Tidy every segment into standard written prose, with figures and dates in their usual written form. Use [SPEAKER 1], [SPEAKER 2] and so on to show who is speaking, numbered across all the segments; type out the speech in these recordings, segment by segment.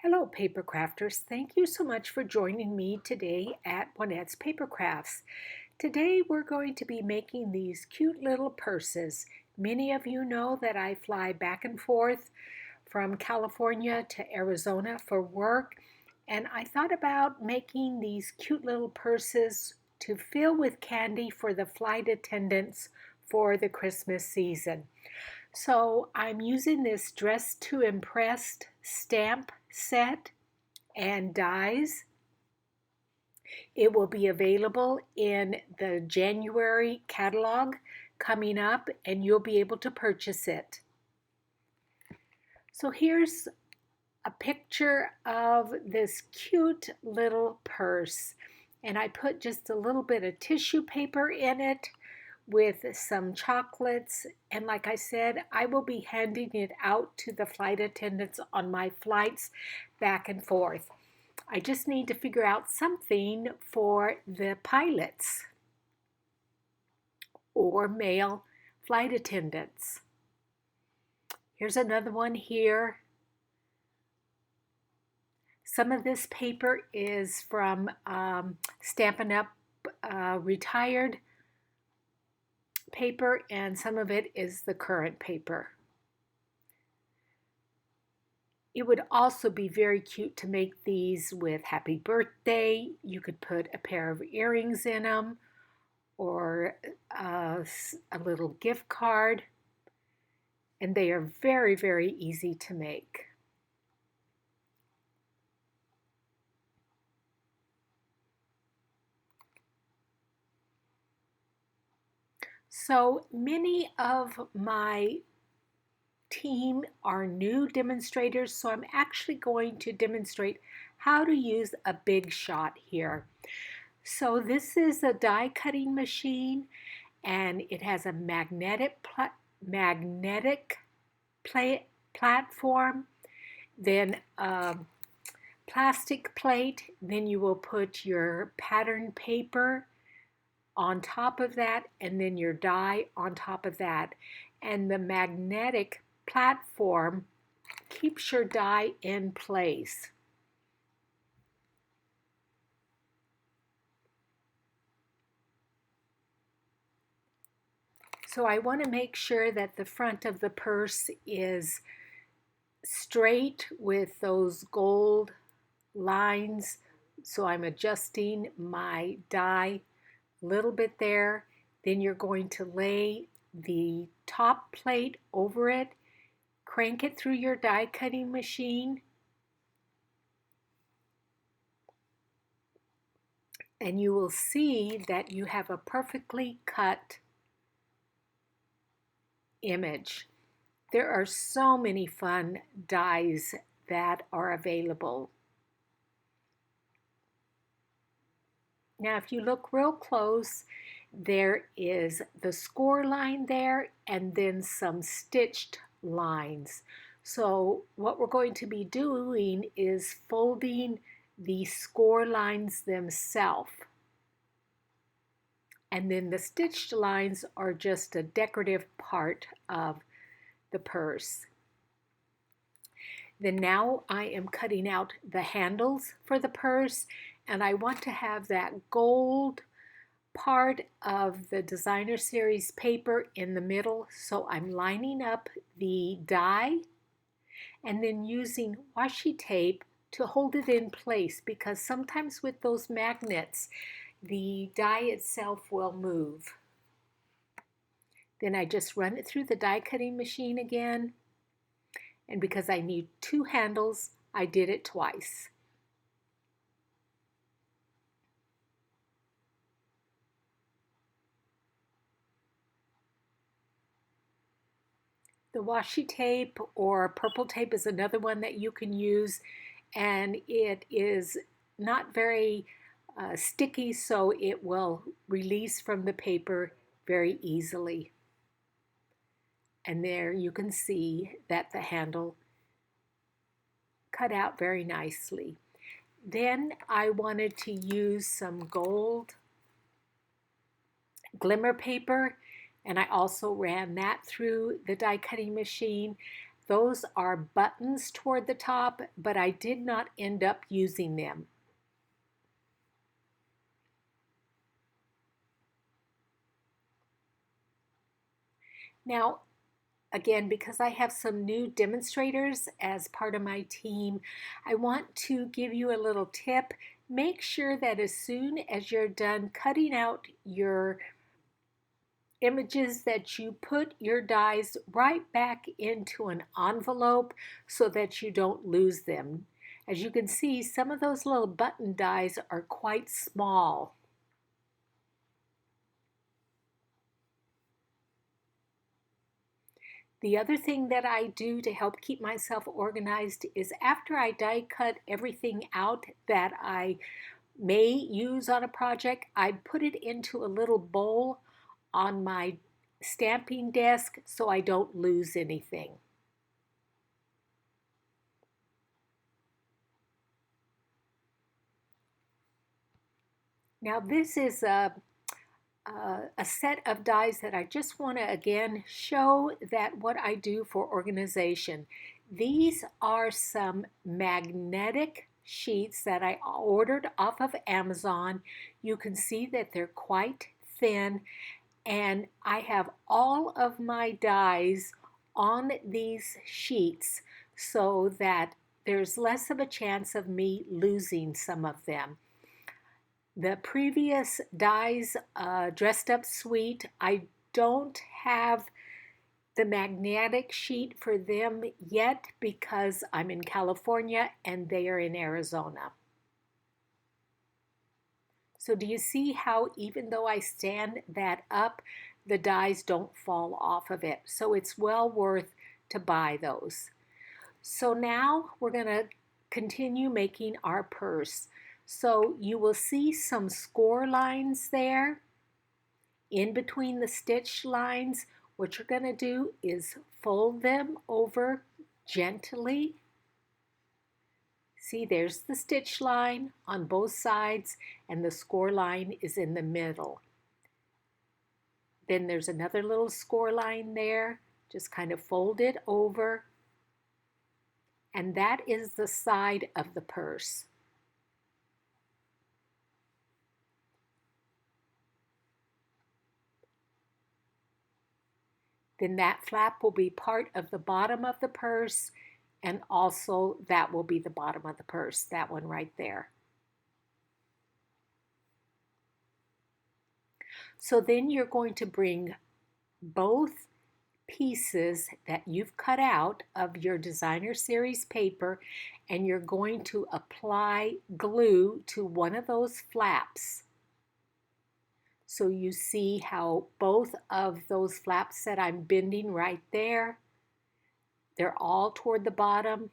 [SPEAKER 1] Hello, paper crafters. Thank you so much for joining me today at Juanette's Paper Crafts. Today we're going to be making these cute little purses. Many of you know that I fly back and forth from California to Arizona for work, and I thought about making these cute little purses to fill with candy for the flight attendants for the Christmas season. So I'm using this Dress to Impress stamp set and dies. It will be available in the January catalog coming up, and you'll be able to purchase it. So here's a picture of this cute little purse, and I put just a little bit of tissue paper in it with some chocolates, and like I said, I will be handing it out to the flight attendants on my flights back and forth. I just need to figure out something for the pilots or male flight attendants. Here's another one here. Some of this paper is from Stampin' Up retired paper, and some of it is the current paper. It would also be very cute to make these with happy birthday. You could put a pair of earrings in them or a little gift card, and they are very, very easy to make. So many of my team are new demonstrators, so I'm actually going to demonstrate how to use a Big Shot here. So this is a die cutting machine, and it has a magnetic platform, then a plastic plate, then you will put your pattern paper on top of that, and then your die on top of that. And the magnetic platform keeps your die in place. So I want to make sure that the front of the purse is straight with those gold lines. So I'm adjusting my die a little bit there. Then you're going to lay the top plate over it, crank it through your die cutting machine, and you will see that you have a perfectly cut image. There are so many fun dies that are available. Now, if you look real close, there is the score line there and then some stitched lines. So what we're going to be doing is folding the score lines themselves. And then the stitched lines are just a decorative part of the purse. Then now I am cutting out the handles for the purse, and I want to have that gold part of the designer series paper in the middle, so I'm lining up the die and then using washi tape to hold it in place, because sometimes with those magnets the die itself will move. Then I just run it through the die cutting machine again, and because I need two handles, I did it twice. The washi tape or purple tape is another one that you can use, and it is not very sticky, so it will release from the paper very easily. And there you can see that the handle cut out very nicely. Then I wanted to use some gold glimmer paper, and I also ran that through the die cutting machine. Those are buttons toward the top, but I did not end up using them. Now, again, because I have some new demonstrators as part of my team, I want to give you a little tip. Make sure that as soon as you're done cutting out your images that you put your dies right back into an envelope so that you don't lose them. As you can see, some of those little button dies are quite small. The other thing that I do to help keep myself organized is after I die cut everything out that I may use on a project, I put it into a little bowl on my stamping desk so I don't lose anything. Now this is a set of dies that I just want to again show that what I do for organization. These are some magnetic sheets that I ordered off of Amazon. You can see that they're quite thin, and I have all of my dies on these sheets so that there's less of a chance of me losing some of them. The previous dies dressed up suite, I don't have the magnetic sheet for them yet because I'm in California and they are in Arizona. So do you see how even though I stand that up, the dies don't fall off of it? So it's well worth to buy those. So now we're going to continue making our purse. So you will see some score lines there in between the stitch lines. What you're going to do is fold them over gently. See, there's the stitch line on both sides and the score line is in the middle. Then there's another little score line there. Just kind of fold it over. And that is the side of the purse. Then that flap will be part of the bottom of the purse, and also that will be the bottom of the purse, that one right there. So then you're going to bring both pieces that you've cut out of your designer series paper and you're going to apply glue to one of those flaps. So you see how both of those flaps that I'm bending right there, they're all toward the bottom,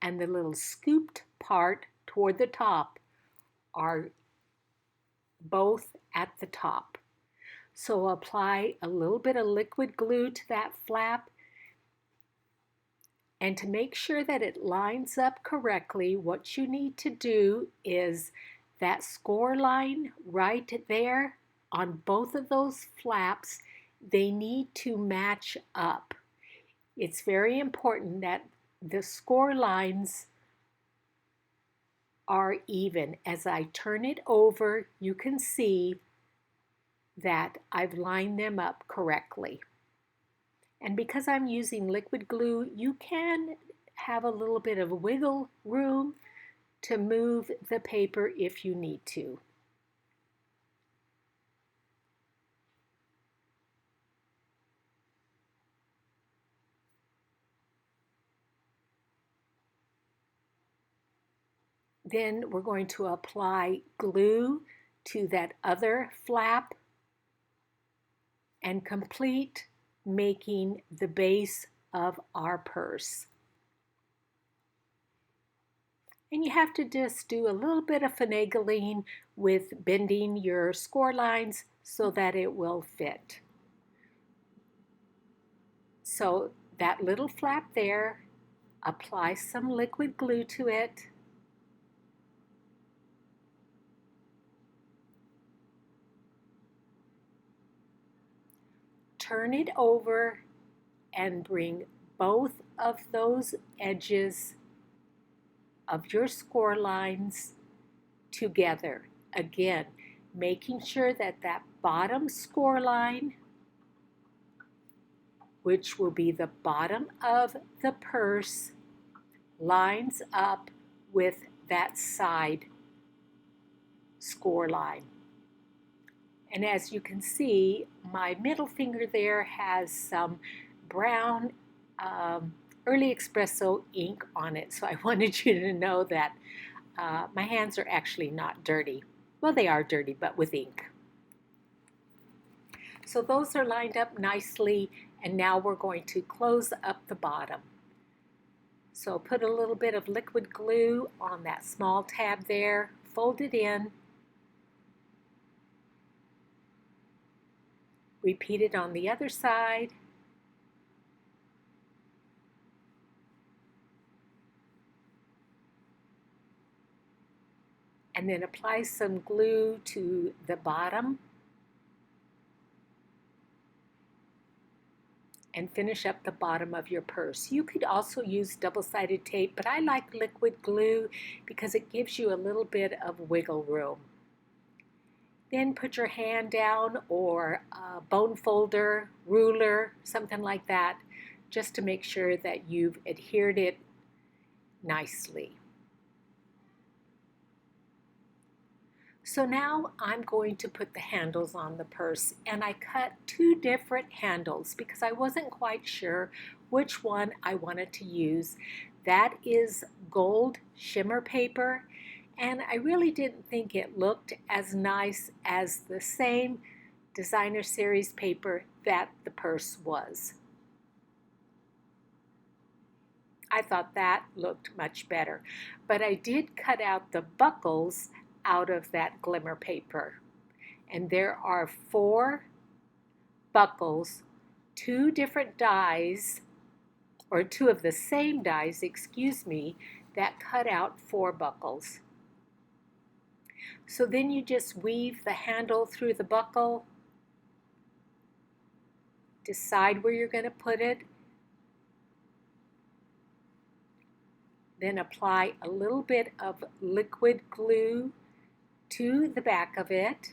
[SPEAKER 1] and the little scooped part toward the top are both at the top. So apply a little bit of liquid glue to that flap, and to make sure that it lines up correctly, what you need to do is that score line right there on both of those flaps, they need to match up. It's very important that the score lines are even. As I turn it over, you can see that I've lined them up correctly. And because I'm using liquid glue, you can have a little bit of wiggle room to move the paper if you need to. Then we're going to apply glue to that other flap and complete making the base of our purse. And you have to just do a little bit of finagling with bending your score lines so that it will fit. So that little flap there, apply some liquid glue to it. Turn it over and bring both of those edges of your score lines together. Again, making sure that that bottom score line, which will be the bottom of the purse, lines up with that side score line. And as you can see, my middle finger there has some brown early espresso ink on it. So I wanted you to know that my hands are actually not dirty. Well, they are dirty, but with ink. So those are lined up nicely, and now we're going to close up the bottom. So put a little bit of liquid glue on that small tab there, fold it in, repeat it on the other side, and then apply some glue to the bottom and finish up the bottom of your purse. You could also use double-sided tape, but I like liquid glue because it gives you a little bit of wiggle room. Then put your hand down, or a bone folder, ruler, something like that, just to make sure that you've adhered it nicely. So now I'm going to put the handles on the purse, and I cut 2 different handles because I wasn't quite sure which one I wanted to use. That is gold shimmer paper, and I really didn't think it looked as nice as the same designer series paper that the purse was. I thought that looked much better, but I did cut out the buckles out of that glimmer paper, and there are 4 buckles, 2 different dies, or 2 of the same dies, excuse me, that cut out 4 buckles. So then you just weave the handle through the buckle, decide where you're going to put it, then apply a little bit of liquid glue to the back of it,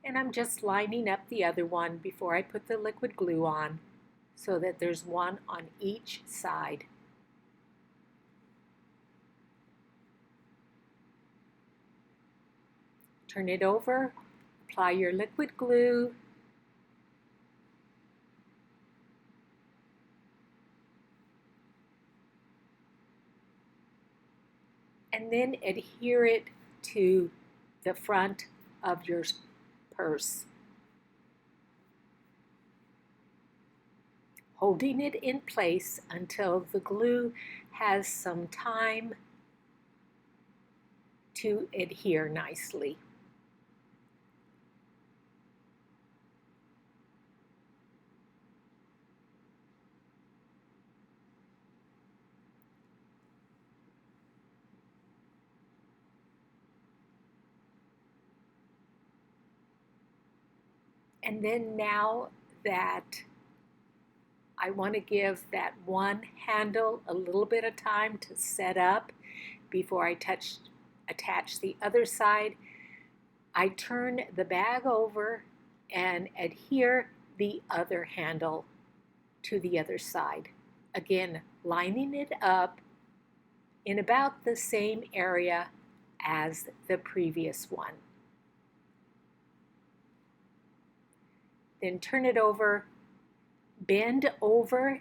[SPEAKER 1] and I'm just lining up the other one before I put the liquid glue on so that there's one on each side. Turn it over, apply your liquid glue, and then adhere it to the front of your purse, holding it in place until the glue has some time to adhere nicely. And then now that I want to give that one handle a little bit of time to set up before I attach the other side, I turn the bag over and adhere the other handle to the other side. Again, lining it up in about the same area as the previous one. Then turn it over, bend over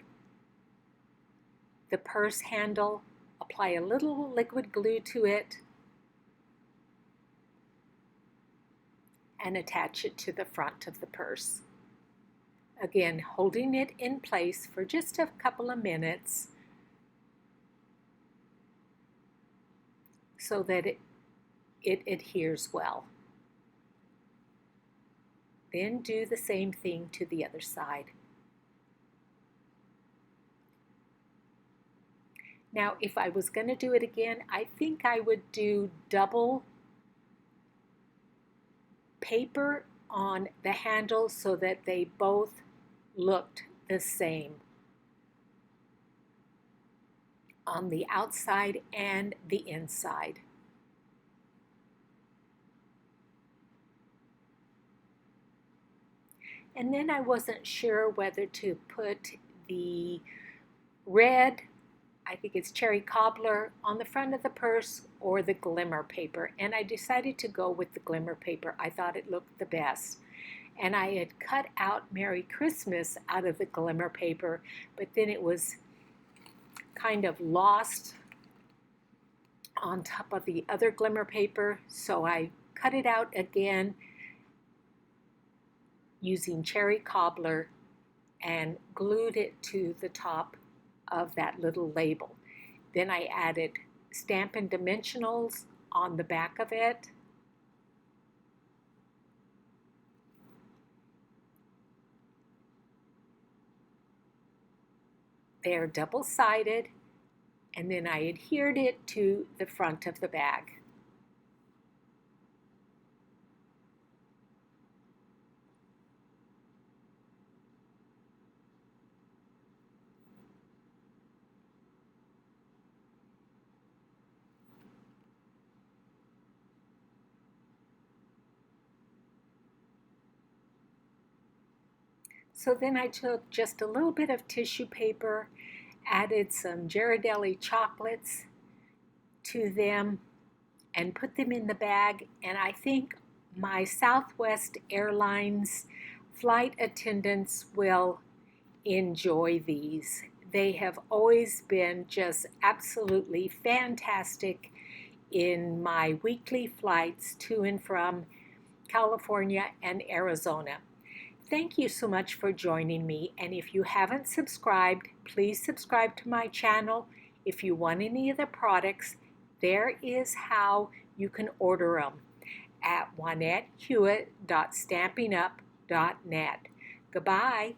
[SPEAKER 1] the purse handle, apply a little liquid glue to it, and attach it to the front of the purse. Again, holding it in place for just a couple of minutes so that it adheres well. Then do the same thing to the other side. Now, if I was going to do it again, I think I would do double paper on the handles so that they both looked the same on the outside and the inside. And then I wasn't sure whether to put the red, I think it's cherry cobbler, on the front of the purse or the glimmer paper. And I decided to go with the glimmer paper. I thought it looked the best. And I had cut out Merry Christmas out of the glimmer paper, but then it was kind of lost on top of the other glimmer paper. So I cut it out again using cherry cobbler and glued it to the top of that little label. Then I added Stampin' Dimensionals on the back of it. They're double-sided, and then I adhered it to the front of the bag. So then I took just a little bit of tissue paper, added some Ghirardelli chocolates to them, and put them in the bag. And I think my Southwest Airlines flight attendants will enjoy these. They have always been just absolutely fantastic in my weekly flights to and from California and Arizona. Thank you so much for joining me, and if you haven't subscribed, please subscribe to my channel. If you want any of the products, there is how you can order them at JuanetteHewitt.stampinup.net. Goodbye.